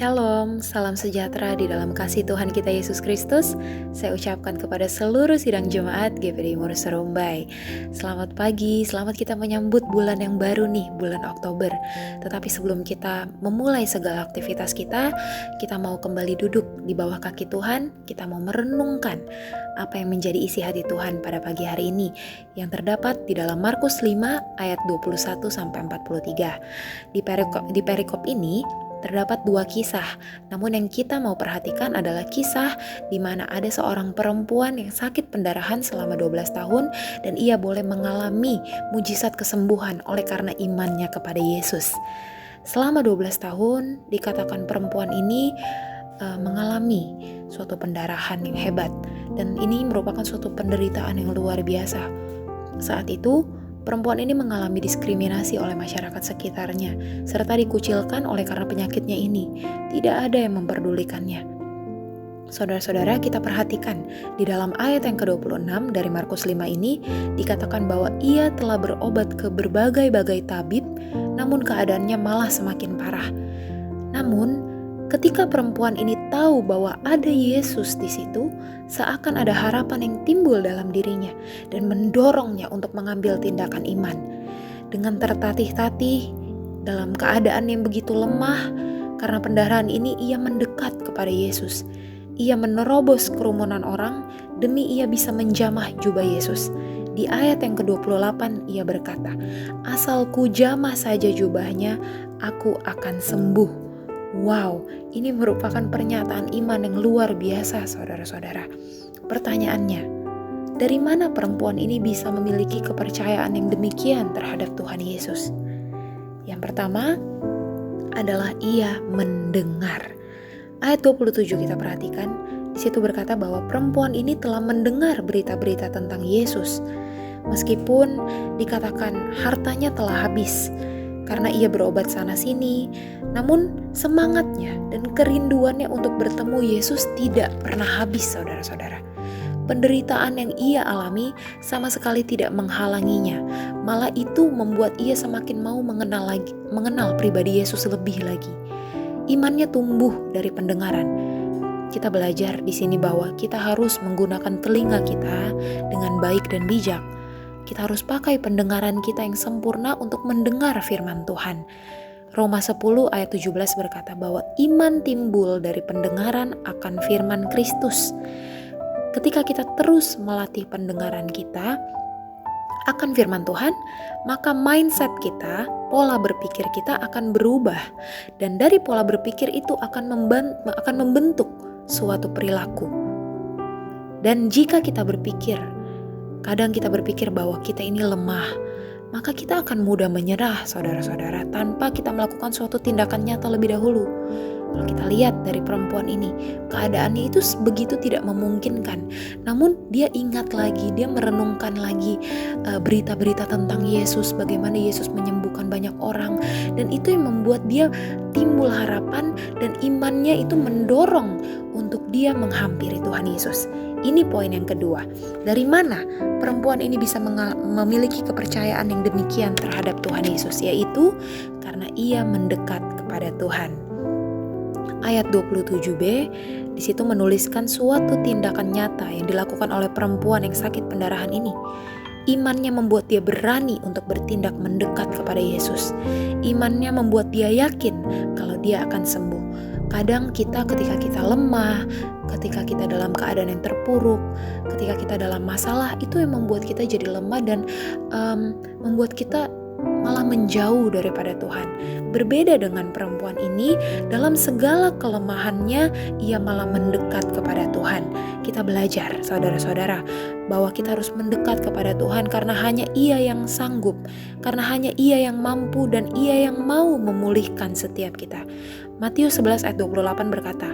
Shalom, salam sejahtera di dalam kasih Tuhan kita Yesus Kristus. Saya ucapkan kepada seluruh sidang jemaat GPD Murus Serombai. Selamat pagi, selamat kita menyambut bulan yang baru nih, bulan Oktober. Tetapi sebelum kita memulai segala aktivitas kita mau kembali duduk di bawah kaki Tuhan. Kita mau merenungkan apa yang menjadi isi hati Tuhan pada pagi hari ini, yang terdapat di dalam Markus 5 ayat 21-43. Di perikop ini terdapat dua kisah, namun yang kita mau perhatikan adalah kisah di mana ada seorang perempuan yang sakit pendarahan selama 12 tahun dan ia boleh mengalami mujizat kesembuhan oleh karena imannya kepada Yesus. Selama 12 tahun dikatakan perempuan ini mengalami suatu pendarahan yang hebat, dan ini merupakan suatu penderitaan yang luar biasa. Saat itu perempuan ini mengalami diskriminasi oleh masyarakat sekitarnya, serta dikucilkan oleh karena penyakitnya ini. Tidak ada yang memperdulikannya. Saudara-saudara, kita perhatikan di dalam ayat yang ke-26 dari Markus 5 ini dikatakan bahwa ia telah berobat ke berbagai-bagai tabib, namun keadaannya malah semakin parah. Namun ketika perempuan ini tahu bahwa ada Yesus di situ, seakan ada harapan yang timbul dalam dirinya dan mendorongnya untuk mengambil tindakan iman. Dengan tertatih-tatih dalam keadaan yang begitu lemah karena pendarahan ini, ia mendekat kepada Yesus. Ia menerobos kerumunan orang demi ia bisa menjamah jubah Yesus. Di ayat yang ke-28 ia berkata, "Asal ku jamah saja jubahnya, aku akan sembuh." Wow, ini merupakan pernyataan iman yang luar biasa, saudara-saudara. Pertanyaannya, dari mana perempuan ini bisa memiliki kepercayaan yang demikian terhadap Tuhan Yesus? Yang pertama adalah ia mendengar. Ayat 27 kita perhatikan, di situ berkata bahwa perempuan ini telah mendengar berita-berita tentang Yesus. Meskipun dikatakan hartanya telah habis karena ia berobat sana-sini, namun semangatnya dan kerinduannya untuk bertemu Yesus tidak pernah habis, saudara-saudara. Penderitaan yang ia alami sama sekali tidak menghalanginya, malah itu membuat ia semakin mau mengenal pribadi Yesus lebih lagi. Imannya tumbuh dari pendengaran. Kita belajar di sini bahwa kita harus menggunakan telinga kita dengan baik dan bijak. Kita harus pakai pendengaran kita yang sempurna untuk mendengar firman Tuhan. Roma 10 ayat 17 berkata bahwa iman timbul dari pendengaran akan firman Kristus. Ketika kita terus melatih pendengaran kita akan firman Tuhan, maka mindset kita, pola berpikir kita akan berubah. Dan dari pola berpikir itu akan membentuk suatu perilaku. Dan jika kita berpikir, kadang kita berpikir bahwa kita ini lemah, maka kita akan mudah menyerah, saudara-saudara, tanpa kita melakukan suatu tindakan nyata lebih dahulu. Kalau kita lihat dari perempuan ini, keadaannya itu begitu tidak memungkinkan. Namun dia ingat lagi, dia merenungkan lagi berita-berita tentang Yesus, bagaimana Yesus menyembuhkan banyak orang. Dan itu yang membuat dia timbul harapan dan imannya itu mendorong untuk dia menghampiri Tuhan Yesus. Ini poin yang kedua. Dari mana perempuan ini bisa memiliki kepercayaan yang demikian terhadap Tuhan Yesus? Yaitu karena ia mendekat kepada Tuhan. Ayat 27b di situ menuliskan suatu tindakan nyata yang dilakukan oleh perempuan yang sakit pendarahan ini. Imannya membuat dia berani untuk bertindak mendekat kepada Yesus. Imannya membuat dia yakin kalau dia akan sembuh. Kadang kita ketika kita lemah, ketika kita dalam keadaan yang terpuruk, ketika kita dalam masalah, itu yang membuat kita jadi lemah dan membuat kita malah menjauh daripada Tuhan. Berbeda dengan perempuan ini, dalam segala kelemahannya ia malah mendekat kepada Tuhan. Kita belajar, saudara-saudara, bahwa kita harus mendekat kepada Tuhan karena hanya Ia yang sanggup, karena hanya Ia yang mampu dan Ia yang mau memulihkan setiap kita. Matius 11 ayat 28 berkata,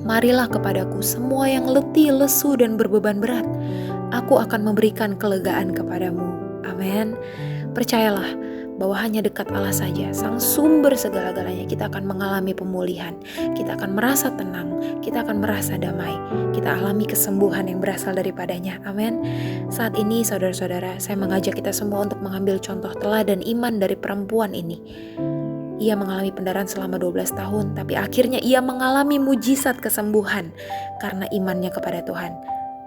"Marilah kepadaku semua yang letih, lesu dan berbeban berat. Aku akan memberikan kelegaan kepadamu." Amin. Percayalah bahwa hanya dekat Allah saja, Sang sumber segala-galanya, kita akan mengalami pemulihan, kita akan merasa tenang, kita akan merasa damai, kita alami kesembuhan yang berasal daripadanya. Amin. Saat ini saudara-saudara, saya mengajak kita semua untuk mengambil contoh teladan iman dari perempuan ini. ia mengalami pendarahan selama 12 tahun, tapi akhirnya ia mengalami mujizat kesembuhan karena imannya kepada Tuhan.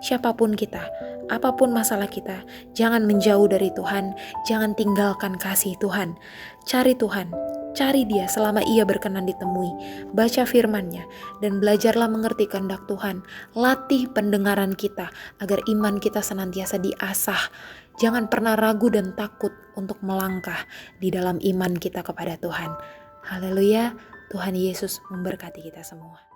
Siapapun kita, apapun masalah kita, jangan menjauh dari Tuhan, jangan tinggalkan kasih Tuhan. Cari Tuhan, cari Dia selama Ia berkenan ditemui. Baca firman-Nya dan belajarlah mengerti kehendak Tuhan. Latih pendengaran kita agar iman kita senantiasa diasah. Jangan pernah ragu dan takut untuk melangkah di dalam iman kita kepada Tuhan. Haleluya, Tuhan Yesus memberkati kita semua.